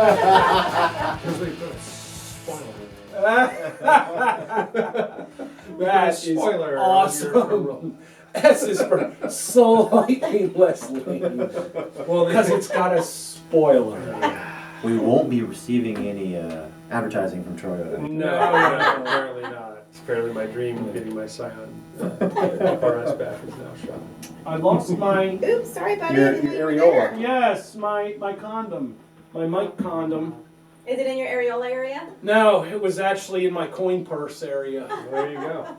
Because we put a spoiler. That is spoiler awesome. S is for slightly less lean. Well, because it's got a spoiler. We won't be receiving any advertising from Toyota. No, apparently not. It's apparently my dream of getting my Scion RS back is now shot. I lost my, Oops, sorry, buddy. Your Didn't know you were areola. there. yes, my condom. My mic condom. Is it in your areola area? No, it was actually in my coin purse area. There you go.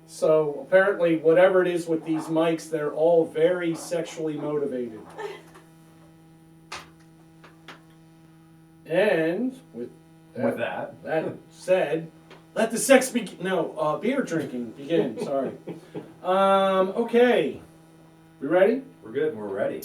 So apparently, whatever it is with these mics, they're all very sexually motivated. And with that. that said, let the sex begin. No, beer drinking begin. Sorry. Okay. We ready? We're good. We're ready.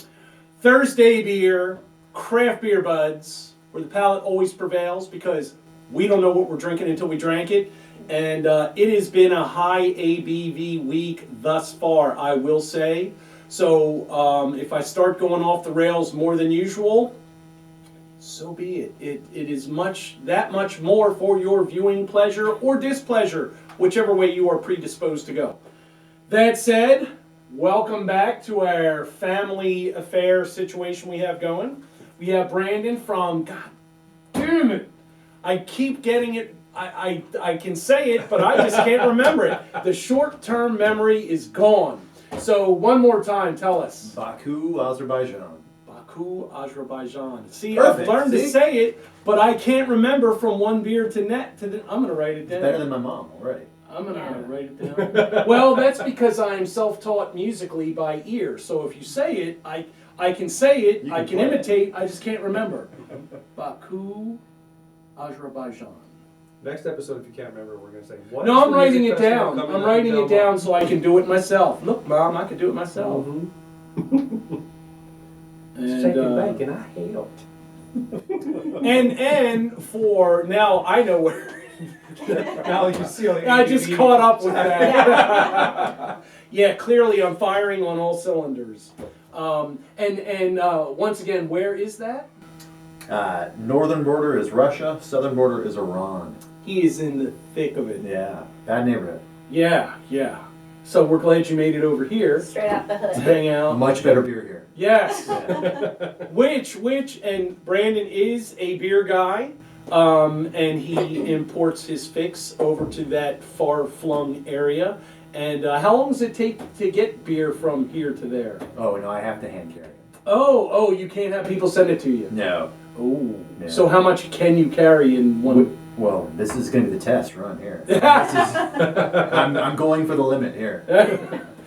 Thursday beer, craft beer buds, where the palate always prevails because we don't know what we're drinking until we drank it. And it has been a high ABV week thus far, I will say. So if I start going off the rails more than usual, so be it. It is that much more for your viewing pleasure or displeasure, whichever way you are predisposed to go. That said, welcome back to our family affair situation we have going. We have Brandon from, God damn it, I keep getting it. I can say it, but I just can't remember it. The short-term memory is gone. So one more time, tell us. Baku, Azerbaijan. Baku, Azerbaijan. See, Perfect. I've learned to See? say it, but I can't remember from one beer to I'm going to write it down. Better than my mom already. I'm going to write it down. Well, that's because I am self-taught musically by ear. So if you say it, I can say it, You I can can play it. imitate, I just can't remember. Baku, Azerbaijan. Next episode, if you can't remember, we're going to say, what No, is I'm the writing music it festival down. coming I'm up writing in it down Belmont? so I can do it myself. Look, Mom, I can do it myself. And, Shake it back, and I helped. and for now, I know where. Now you see all the I just ABV. caught up with that. Yeah, clearly I'm firing on all cylinders. And once again, where is that? Northern border is Russia. Southern border is Iran. He is in the thick of it. Yeah, bad neighborhood. Yeah. So we're glad you made it over here Straight out the to hood. hang out. Much better beer here. Yes. Yeah. Which, and Brandon is a beer guy, and he imports his fix over to that far-flung area. And how long does it take to get beer from here to there? Oh no, I have to hand carry it. Oh, you can't have people send it to you. No. Oh. Yeah. So how much can you carry in one? Well, this is going to be the test run here. I'm going for the limit here.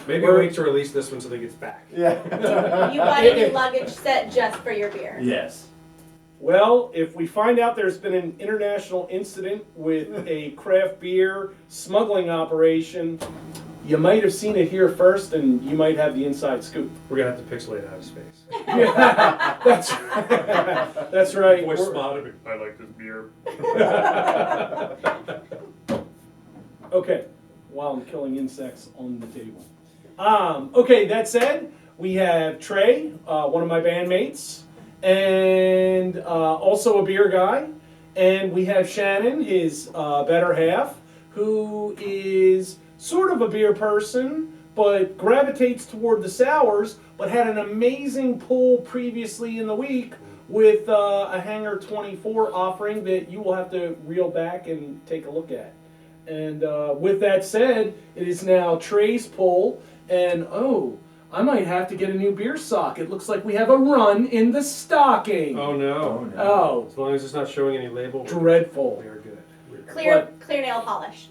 Maybe wait to release this one so that it gets back. Yeah. You bought a new luggage set just for your beer. Yes. Well, if we find out there's been an international incident with a craft beer smuggling operation, you might have seen it here first, and you might have the inside scoop. We're going to have to pixelate it out of space. Yeah, that's right. Voice We're- spotted. I like this beer. Okay, while I'm killing insects on the table. Okay, that said, we have Trey, one of my bandmates, and also a beer guy. And we have Shannon, his better half, who is sort of a beer person, but gravitates toward the sours, but had an amazing pull previously in the week with a Hangar 24 offering that you will have to reel back and take a look at. And with that said, it is now Trey's pull, and I might have to get a new beer sock. It looks like we have a run in the stocking. Oh no. Oh, no. Oh, As long as it's not showing any label, dreadful. we are good. We're good. Clear nail polish.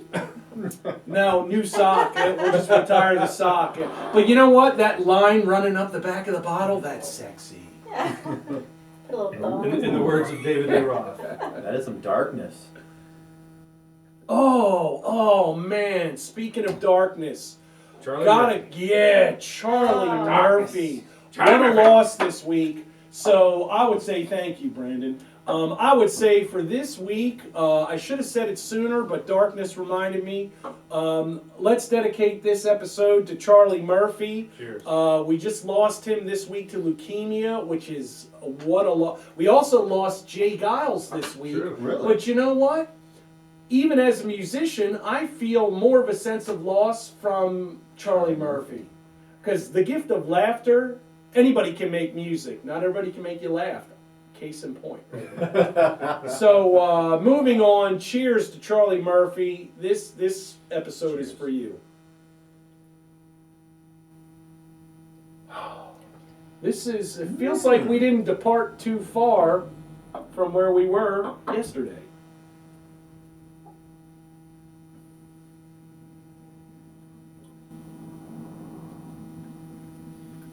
No, new sock. We'll just retire the sock. But you know what? That line running up the back of the bottle, that's sexy. Put a little bow. In the words of David Lee Roth. That is some darkness. Oh man. Speaking of darkness, Charlie. Charlie Oh. Murphy. What a loss this week. So I would say thank you, Brandon. I would say for this week, I should have said it sooner, but darkness reminded me. Let's dedicate this episode to Charlie Murphy. Cheers. We just lost him this week to leukemia, which is what a lot. We also lost Jay Giles this week. True. Really? But you know what? Even as a musician, I feel more of a sense of loss from Charlie Murphy. Because the gift of laughter, anybody can make music. Not everybody can make you laugh. Case in point. So moving on, cheers to Charlie Murphy. This episode is for you. It feels like we didn't depart too far from where we were yesterday.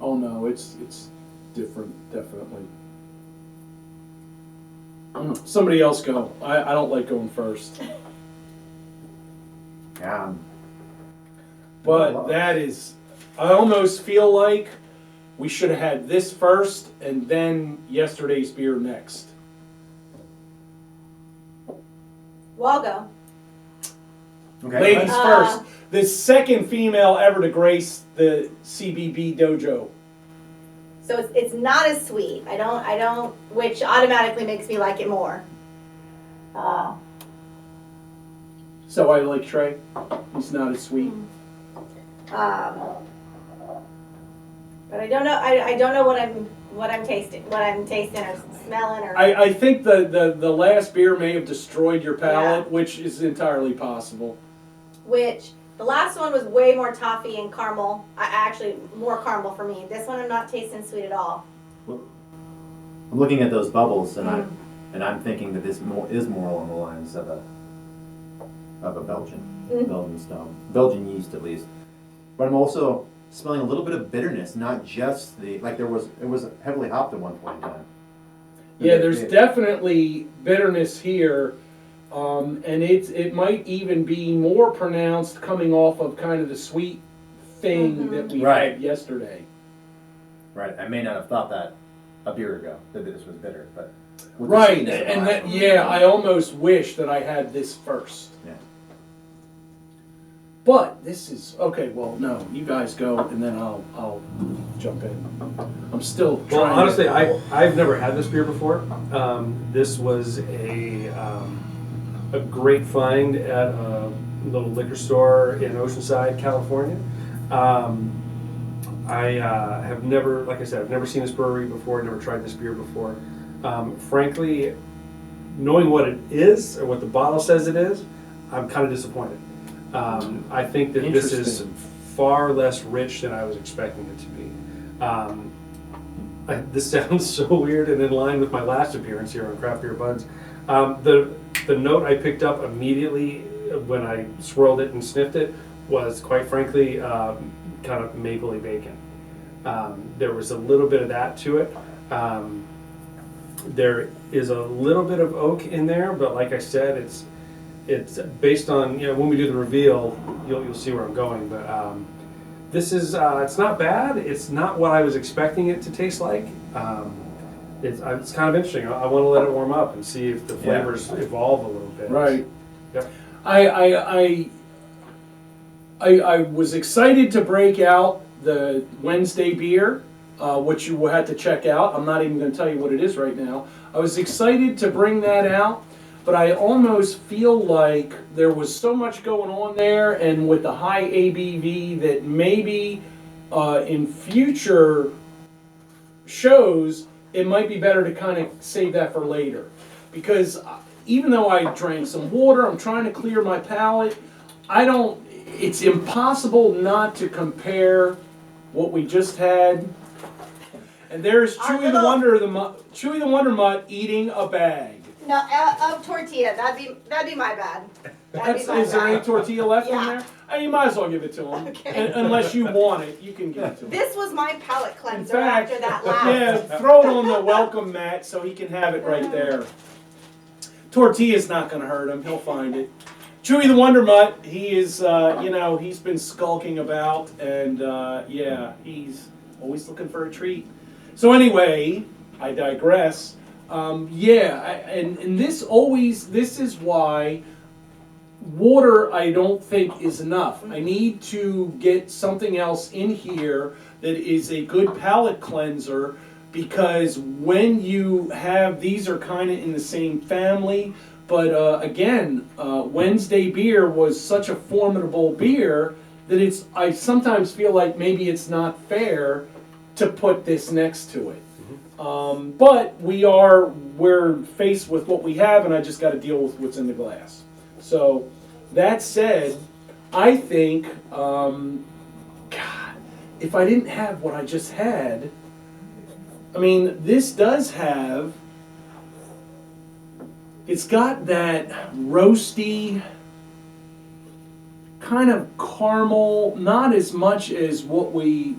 Oh no, it's different, definitely. Somebody else go. I don't like going first. Yeah. But that is, I almost feel like we should have had this first and then yesterday's beer next. Well, I'll go. Okay. Ladies first. The second female ever to grace the CBB dojo. So it's not as sweet. I don't, which automatically makes me like it more. So I like Trey. He's not as sweet. But I don't know. I don't know what I'm tasting or smelling or. I think the last beer may have destroyed your palate, Yeah. which is entirely possible. Which the last one was way more toffee and caramel. Actually, more caramel for me. This one I'm not tasting sweet at all. I'm looking at those bubbles, and I'm thinking that this is more along the lines of a Belgian style, Belgian yeast at least. But I'm also smelling a little bit of bitterness, not just it was heavily hopped at one point in time. Yeah, there's definitely bitterness here, and it might even be more pronounced coming off of kind of the sweet thing that we Right. had yesterday. Right, I may not have thought that a beer ago that this was bitter, but with the Right, sweetness of and last one. I almost wish that I had this first. Yeah. But this is okay. Well, no, you guys go, and then I'll jump in. I'm still Well, trying. honestly, I've never had this beer before. This was a great find at a little liquor store in Oceanside, California. I have never, like I said, I've never seen this brewery before. Never tried this beer before. Frankly, knowing what it is or what the bottle says it is, I'm kind of disappointed. I think that this is Interesting. far less rich than I was expecting it to be. This sounds so weird and in line with my last appearance here on Craft Beer Budz. The note I picked up immediately when I swirled it and sniffed it was, quite frankly, kind of mapley bacon. There was a little bit of that to it. There is a little bit of oak in there, but like I said, it's based on, when we do the reveal, you'll see where I'm going. But this is it's not bad. It's not what I was expecting it to taste like. It's kind of interesting. I want to let it warm up and see if the flavors evolve a little bit. Right. Yep. I was excited to break out the Wednesday beer, which you will have to check out. I'm not even going to tell you what it is right now. I was excited to bring that out, but I almost feel like there was so much going on there, and with the high ABV, that maybe in future shows, it might be better to kind of save that for later. Because even though I drank some water, I'm trying to clear my palate, it's impossible not to compare what we just had. And there's Chewy the Wonder Mutt eating a bag. No, of tortilla. That'd be my bad. That'd be my Is there bad. any tortilla left in Yeah. there? You might as well give it to him. Okay. Unless you want it, you can give it to him. This was my palate In cleanser fact, after that last. yeah, throw it on the welcome mat so he can have it right there. Tortilla's not going to hurt him. He'll find it. Chewy the Wonder Mutt, he is, he's been skulking about, and he's always looking for a treat. So anyway, I digress. And this is why water I don't think is enough. I need to get something else in here that is a good palate cleanser, because when you have, these are kind of in the same family, but again, Wednesday beer was such a formidable beer that I sometimes feel like maybe it's not fair to put this next to it. But we're faced with what we have, and I just got to deal with what's in the glass. So, that said, I think, God, if I didn't have what I just had, I mean, this does have, it's got that roasty, kind of caramel, not as much as what we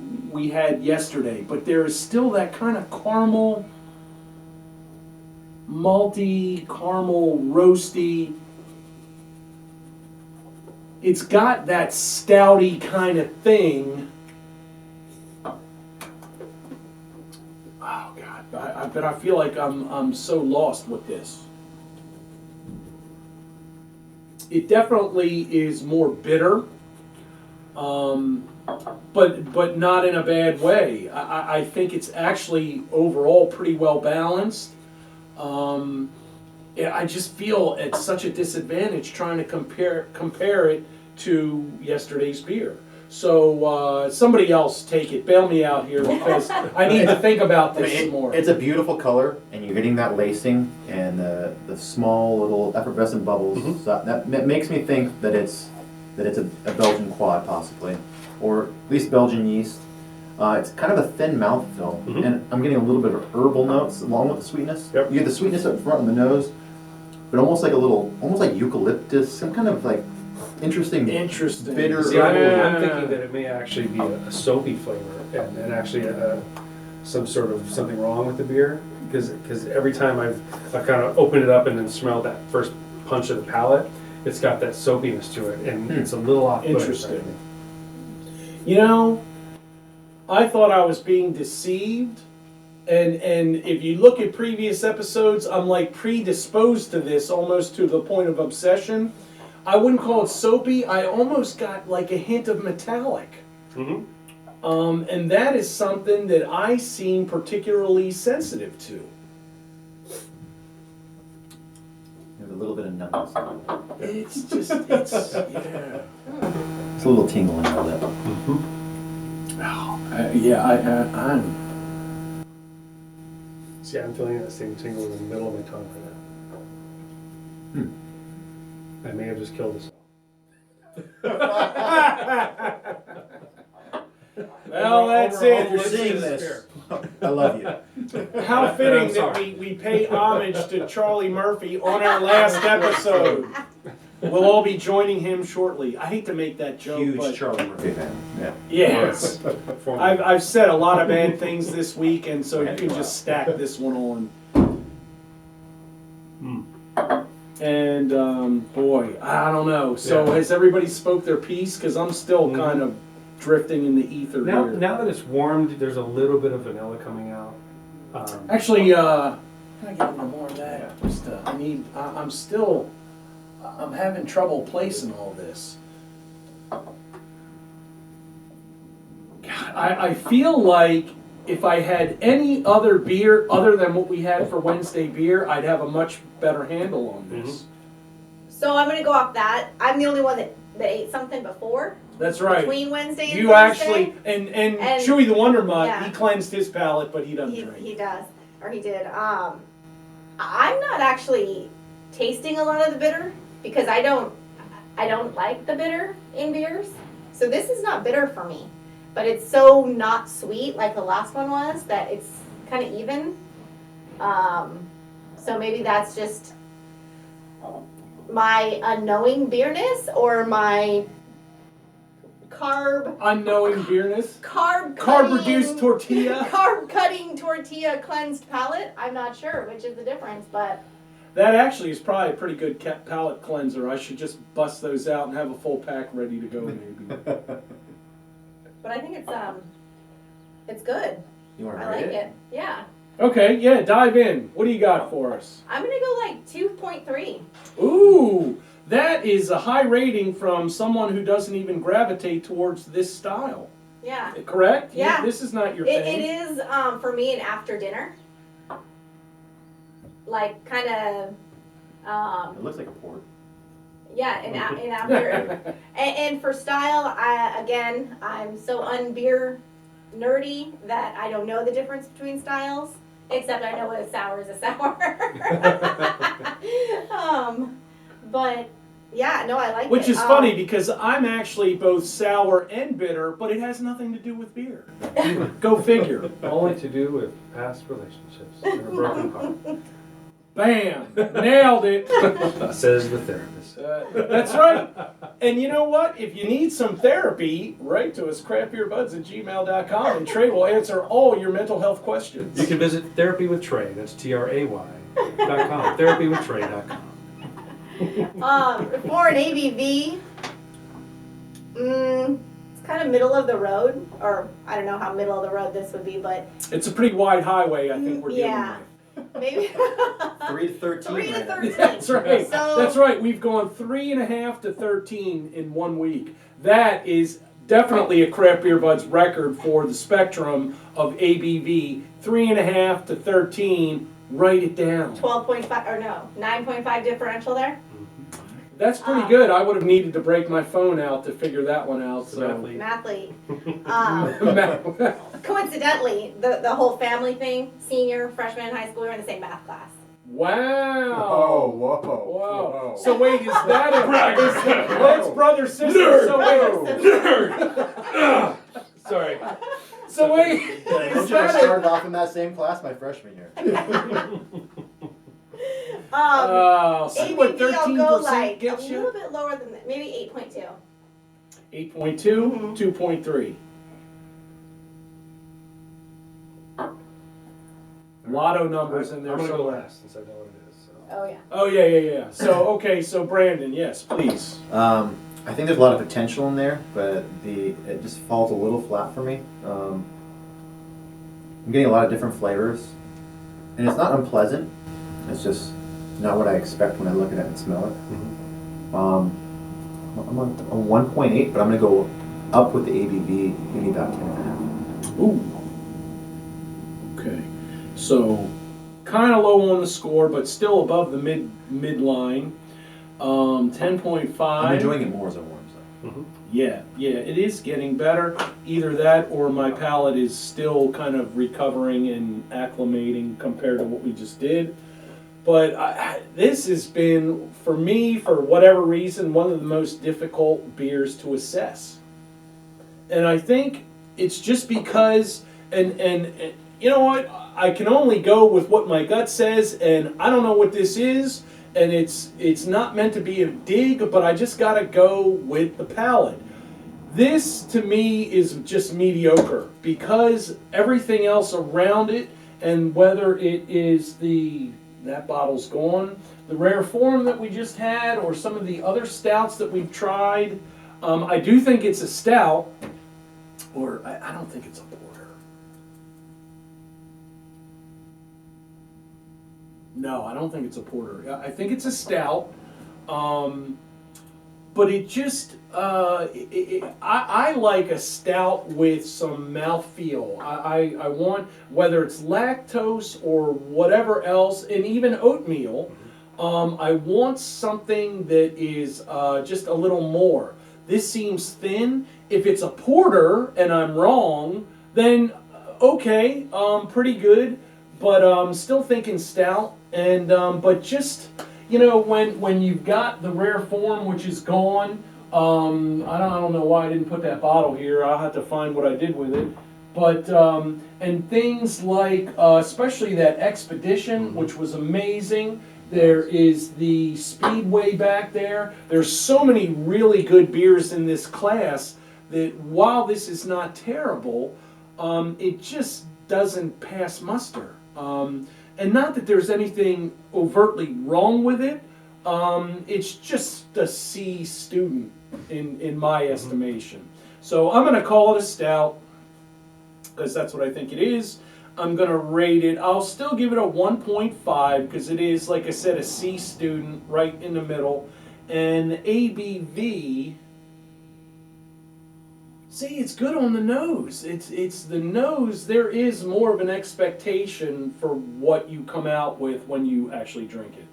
had yesterday, but there is still that kind of caramel, malty, caramel, roasty. It's got that stouty kind of thing. Oh God, but I feel like I'm so lost with this. It definitely is more bitter, but not in a bad way. I think it's actually overall pretty well balanced. I just feel at such a disadvantage trying to compare it to yesterday's beer. So somebody else take it, bail me out here, because I need to think about this more. It's a beautiful color, and you're getting that lacing and the small little effervescent bubbles. So that makes me think that it's a Belgian quad possibly, or at least Belgian yeast. It's kind of a thin mouthfeel, and I'm getting a little bit of herbal notes along with the sweetness. Yep. You get the sweetness up front in the nose, but almost like eucalyptus, some kind of like interesting bitter. See, I'm thinking that it may actually be a soapy flavor, and actually something wrong with the beer, because every time I've kind of opened it up and then smelled that first punch of the palate, it's got that soapiness to it, and it's a little off-putting. Interesting. You know, I thought I was being deceived, and if you look at previous episodes, I'm like predisposed to this almost to the point of obsession. I wouldn't call it soapy. I almost got like a hint of metallic. And that is something that I seem particularly sensitive to. There's a little bit of numbness. It's yeah. It's a little tingling on the lip. I'm. See, I'm feeling that same tingle in the middle of my tongue right now. I may have just killed us Well, that's it. You're seeing this. I love you. How fitting that we pay homage to Charlie Murphy on our last episode. We'll all be joining him shortly. I hate to make that joke, Huge but Charlie Murphy fan. Yeah. yes, I've said a lot of bad things this week, and so you can just stack this one on. And boy, I don't know. So has everybody spoke their piece? Because I'm still kind of drifting in the ether here. Now that it's warmed, there's a little bit of vanilla coming out. Actually, can I get a little more of that? Yeah. I'm having trouble placing all this. God, I feel like if I had any other beer other than what we had for Wednesday beer, I'd have a much better handle on this. So I'm gonna go off that. I'm the only one that ate something before. That's right. Between Wednesday and you Thursday. actually and Chewy the Wonder Mutt, yeah. He cleansed his palate, but he doesn't drink. He does, or he did. I'm not actually tasting a lot of the bitter because I don't like the bitter in beers. So this is not bitter for me, but it's so not sweet like the last one was that it's kind of even. So maybe that's just my unknowing beerness or my unknowing beerness. Carb reduced tortilla. Carb cutting tortilla cleansed palate. I'm not sure which is the difference, but that actually is probably a pretty good palate cleanser. I should just bust those out and have a full pack ready to go maybe. But I think it's good. You want to I rate like it. Yeah. Okay, yeah, dive in. What do you got for us? I'm gonna go like 2.3. Ooh, that is a high rating from someone who doesn't even gravitate towards this style. Yeah. Correct? Yeah. This is not your It thing. is for me an after dinner. Like kind of. It looks like a port. Yeah, and after and for style, I'm so unbeer nerdy that I don't know the difference between styles, except I know what a sour is a sour. But yeah, no, I like it. Which is funny because I'm actually both sour and bitter, but it has nothing to do with beer. Go figure. Only to do with past relationships and a broken heart. Bam! Nailed it. Says the therapist. That's right. And you know what? If you need some therapy, write to us, craftbeerbuds@gmail.com, and Trey will answer all your mental health questions. You can visit Therapy with Trey. That's TRAY.com. Therapywithtrey.com. For an ABV, it's kind of middle of the road, or I don't know how middle of the road this would be, but It's a pretty wide highway, I think we're dealing yeah, with. maybe 3 to 13. 3 to right now. 13. That's right. So- That's right. We've gone 3.5 to 13 in 1 week. That is definitely a Craft Beer Buds record for the spectrum of ABV. 3.5 to 13. Write it down. 12.5 or no, 9.5 differential there. That's pretty good. I would have needed to break my phone out to figure that one out. So. Mathlete. Mathlete. Coincidentally, the whole family thing, senior, freshman in high school, we were in the same math class. Wow. Oh, whoa. Whoa. So wait, is that that's brother sister? So wait. Nerd! Sorry. So wait, I is told you I that started off in that same class my freshman year. see what ABV, I'll go 13% like a gets little you? bit lower than that, maybe 8.2. 8.2, 2.3. Lotto numbers in there. I'm going to go somewhere. last since I know what it is. So. Oh yeah. Oh yeah. So okay, so Brandon, yes, please. I think there's a lot of potential in there, but it just falls a little flat for me. I'm getting a lot of different flavors, and it's not unpleasant. It's just not what I expect when I look at it and smell it. I'm on a 1.8, but I'm gonna go up with the ABV, maybe about 10.5. Ooh. Okay. So kind of low on the score, but still above the midline. 10.5. I'm enjoying it more as it warms up. Yeah, it is getting better. Either that or my palate is still kind of recovering and acclimating compared to what we just did. But this has been, for me, for whatever reason, one of the most difficult beers to assess. And I think it's just because, and you know what, I can only go with what my gut says, and I don't know what this is. And it's not meant to be a dig, but I just gotta go with the palate. This to me is just mediocre because everything else around it, and whether it is that bottle's gone, the rare form that we just had, or some of the other stouts that we've tried, I do think it's a stout, or I don't think it's a porter. No, I don't think it's a porter. I think it's a stout, but it just I like a stout with some mouthfeel. I want, whether it's lactose or whatever else, and even oatmeal. I want something that is just a little more. This seems thin. If it's a porter and I'm wrong, then okay, pretty good. But I'm still thinking stout. And but just, you know, when you've got the rare form, which is gone, I don't know why I didn't put that bottle here. I'll have to find what I did with it. But and things like especially that Expedition, which was amazing. There is the Speedway back there. There's so many really good beers in this class that while this is not terrible, it just doesn't pass muster. And not that there's anything overtly wrong with it. It's just a C student in my estimation. So I'm going to call it a stout because that's what I think it is. I'm gonna rate it. I'll still give it a 1.5 because it is, like I said, a C student right in the middle. And the ABV, see, it's good on the nose. It's the nose. There is more of an expectation for what you come out with when you actually drink it.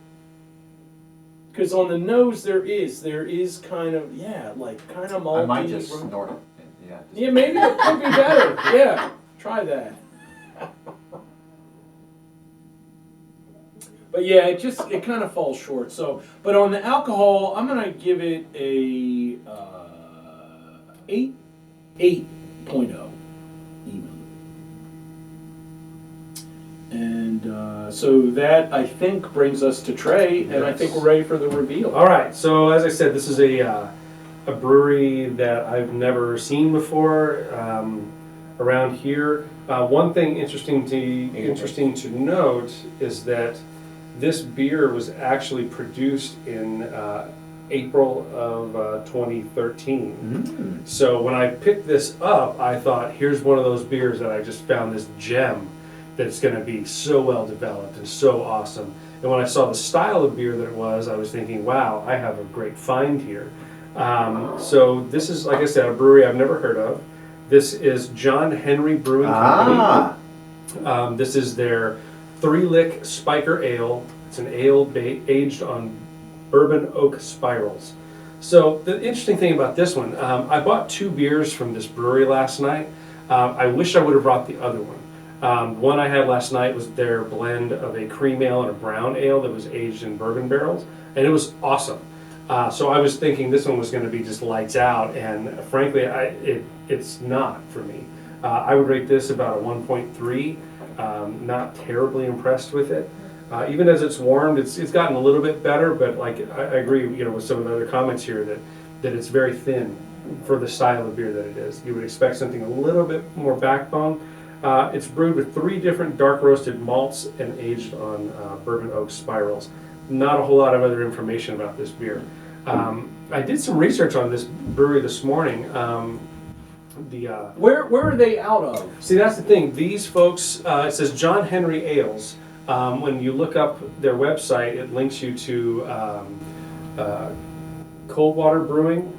Because on the nose there is kind of, yeah, like kind of malty. I might just snort it. Yeah. Yeah, maybe it could be better. Yeah, try that. But yeah, it kind of falls short. So, but on the alcohol, I'm gonna give it a 8.0 even. And so that, I think, brings us to Trey, and I think we're ready for the reveal. All right. So as I said, this is a brewery that I've never seen before around here. One thing interesting to note is that this beer was actually produced in April of 2013. So when I picked this up, I thought, here's one of those beers that I just found this gem that's going to be so well developed and so awesome. And when I saw the style of beer that it was, I was thinking, wow, I have a great find here. So this is, like I said, a brewery I've never heard of. This is John Henry Brewing Company. This is their 3-lick Spiker Ale. It's an ale aged on bourbon oak spirals. So the interesting thing about this one, I bought 2 beers from this brewery last night. I wish I would have brought the other one. One I had last night was their blend of a cream ale and a brown ale that was aged in bourbon barrels, and it was awesome. So I was thinking this one was going to be just lights out, and frankly, it's not for me. I would rate this about a 1.3. Not terribly impressed with it. Even as it's warmed, it's gotten a little bit better, but like I agree, with some of the other comments here that it's very thin for the style of beer that it is. You would expect something a little bit more backbone. It's brewed with 3 different dark roasted malts and aged on bourbon oak spirals. Not a whole lot of other information about this beer. I did some research on this brewery this morning. Where are they out of? See, that's the thing. These folks, it says John Henry Ales. When you look up their website, it links you to Coldwater Brewing,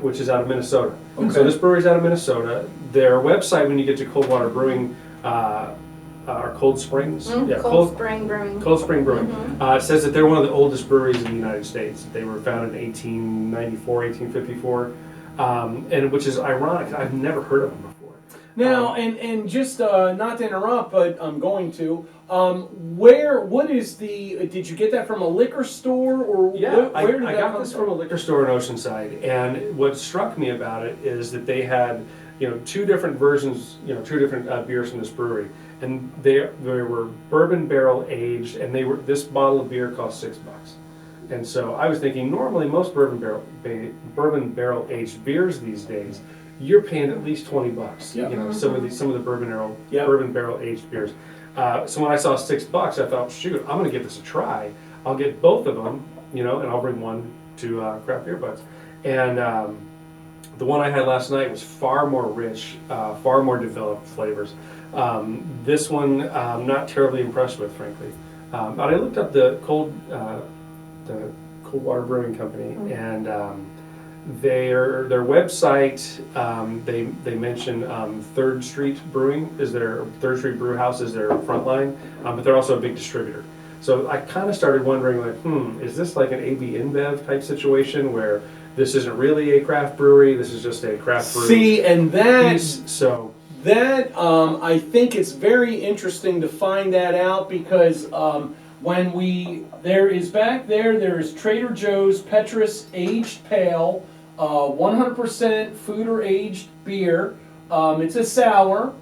which is out of Minnesota. Okay. So this brewery's out of Minnesota. Their website, when you get to Coldwater Brewing, or Cold Springs. Cold Spring Brewing. Cold Spring Brewing. It says that they're one of the oldest breweries in the United States. They were founded in 1894, 1854, and which is ironic. I've never heard of them before. Now, and just not to interrupt, but I'm going to. What is the? Did you get that from a liquor store, or yeah? where did I that got come this from a liquor store in Oceanside, and what struck me about it is that they had 2 different versions, 2 different beers from this brewery, and they were bourbon barrel aged, and this bottle of beer cost $6. And so I was thinking, normally most bourbon barrel aged beers these days, you're paying at least $20. Yep. Some of the bourbon barrel aged beers. So when I saw $6, I thought, shoot, I'm going to give this a try. I'll get both of them, and I'll bring one to Craft Beer Budz. And the one I had last night was far more rich, far more developed flavors. This one, I'm not terribly impressed with, frankly. But I looked up the Coldwater Brewing Company, and their website, they mention 3rd Street Brewing is their 3rd Street Brew House is their front line, but they're also a big distributor. So I kind of started wondering, like, is this like an AB InBev type situation where this isn't really a craft brewery, this is just a craft brewery? See, and that I think it's very interesting to find that out because there is Trader Joe's Petrus Aged Pale, 100% food or aged beer. It's a sour,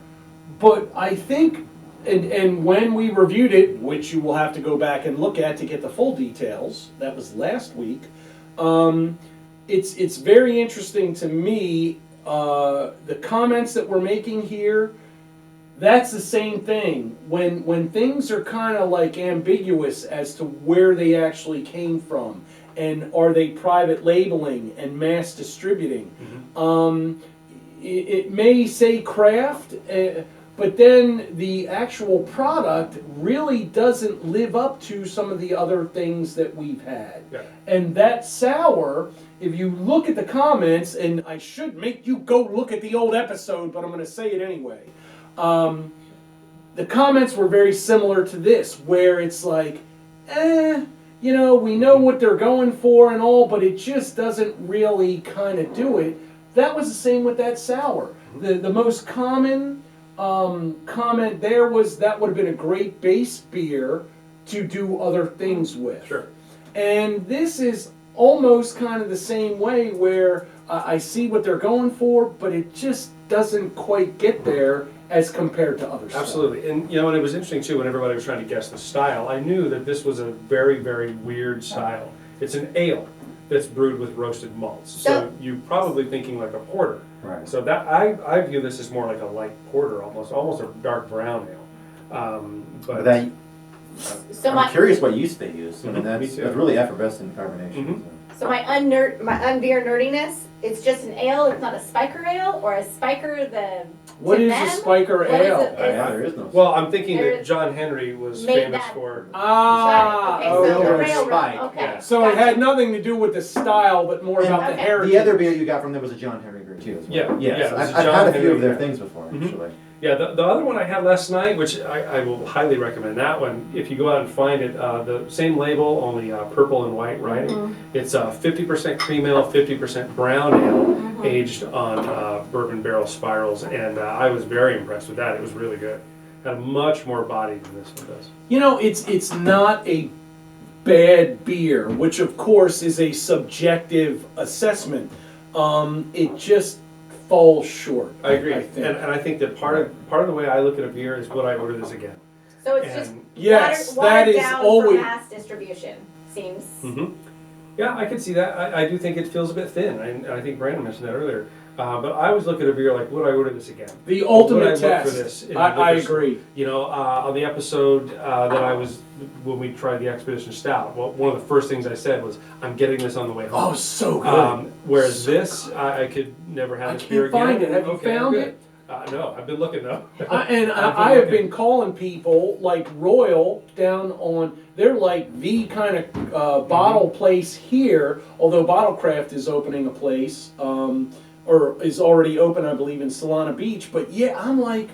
but I think, and when we reviewed it, which you will have to go back and look at to get the full details, that was last week, it's very interesting to me, the comments that we're making here, that's the same thing. When things are kind of like ambiguous as to where they actually came from, and are they private labeling and mass distributing, it may say craft, but then the actual product really doesn't live up to some of the other things that we've had. Yeah. And that sour, if you look at the comments, and I should make you go look at the old episode, but I'm going to say it anyway. The comments were very similar to this, where it's like, you know, we know what they're going for and all, but it just doesn't really kind of do it. That was the same with that sour. The most common comment there was that would have been a great base beer to do other things with. Sure. And this is almost kind of the same way, where I see what they're going for, but it just doesn't quite get there as compared to other stuff. Absolutely. And you know, and it was interesting too when everybody was trying to guess the style. I knew that this was a very, very weird style. It's an ale that's brewed with roasted malts. So you're probably thinking like a porter. Right. So that I view this as more like a light porter, almost a dark brown ale. But that, So I'm curious what yeast they use. I mean, Me that's too. really effervescent carbonation. So my unbeer nerdiness, it's just an ale. It's not a spiker ale or a spiker. What to is them, a spiker what is ale? it? Yeah, there is no. Well, I'm thinking that There- John Henry was Made famous that- for. Ah, Okay, oh, so the okay. railroad. Spike, Okay. yeah. So it had nothing to do with the style, but more And about the Okay. heritage. The other beer you got from them was a John Henry beer too. As well. Yeah, Yes. yeah, it was I've a John had a few Henry of their beer. things before, Mhm. actually. Yeah, the other one I had last night, which I will highly recommend that one. If you go out and find it, the same label, only purple and white writing. It's 50% cream ale, 50% brown ale, aged on bourbon barrel spirals, and I was very impressed with that. It was really good. Had much more body than this one does. You know, it's not a bad beer, which of course is a subjective assessment. It just falls short. I agree, I think. and I think that part of the way I look at a beer is would I order this again? So it's just And- Yes, watered that is down always. for mass distribution. Seems. Yeah, I could see that. I do think it feels a bit thin. I think Brandon mentioned that earlier. But I always look at a beer like, would I order this again? The Would I ultimate look test. for this in the I liquor store? agree. You know, on the episode that I was, when we tried the Expedition Stout, well, one of the first things I said was, I'm getting this on the way Oh, home. so good. Whereas this, I could never have I this beer can't again. find it. Have you Okay, I'm found good. it? No, I've been looking though. I have been calling people like Royal down on, they're like the kind of bottle place here, although Bottlecraft is opening a place, or is already open, I believe, in Solana Beach. But yeah, I'm like,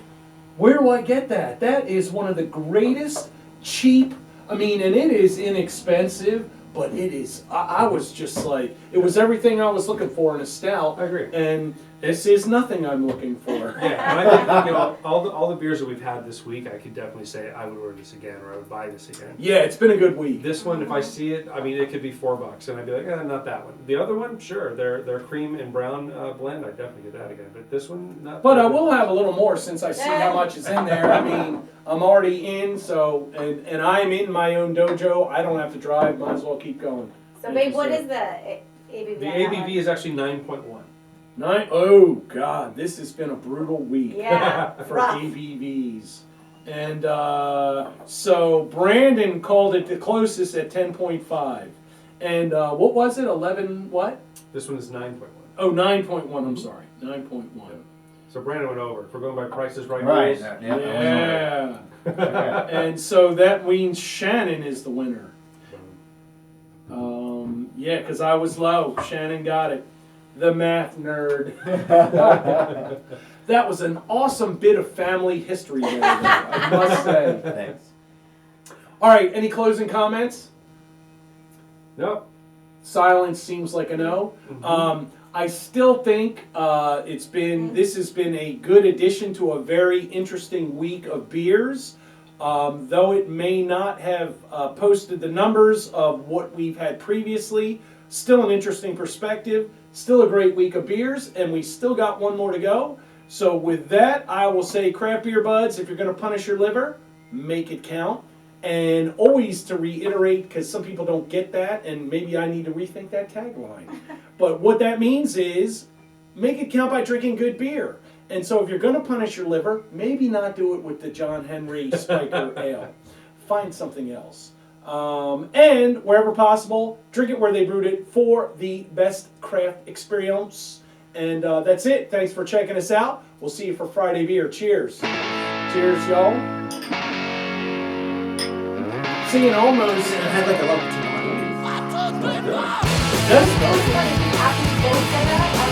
where do I get that? That is one of the greatest cheap, I mean, and it is inexpensive, but it is, I was just like, it was everything I was looking for in a stout. I agree. And this is nothing I'm looking for. Yeah, and I think, you know, all the beers that we've had this week, I could definitely say I would order this again, or I would buy this again. Yeah, it's been a good week. This one, if I see it, I mean, it could be $4, and I'd be like, not that one. The other one, sure, their cream and brown blend, I'd definitely get that again. But this one, not. But I will have a little more since I see how much is in there. I mean, I'm already in, so, and I'm in my own dojo. I don't have to drive, might as well keep going. So babe, what is the ABV? The ABV is actually 9.1. Oh God, this has been a brutal week Yeah, for rough. ABVs. And so Brandon called it the closest at 10.5. And what was it, 11 what? This one is 9.1. Oh, 9.1, I'm sorry, 9.1. So Brandon went over. If we're going by prices right Right. rules, Yeah. Yeah. And so that means Shannon is the winner. Yeah, because I was low. Shannon got it. The math nerd. That was an awesome bit of family history there, though, I must say. Thanks. All right, any closing comments? Nope. Silence seems like a no. I still think this has been a good addition to a very interesting week of beers. Though it may not have posted the numbers of what we've had previously, still an interesting perspective, still a great week of beers, and we still got one more to go. So with that, I will say, craft beer buds, if you're going to punish your liver, make it count. And always to reiterate, because some people don't get that, and maybe I need to rethink that tagline. But what that means is, make it count by drinking good beer. And so if you're going to punish your liver, maybe not do it with the John Henry Spiker Ale. Find something else. And wherever possible, drink it where they brewed it for the best craft experience. And that's it. Thanks for checking us out. We'll see you for Friday beer. Cheers. Cheers, y'all. See, it almost. It had like a little. It does smell good. After you both say that,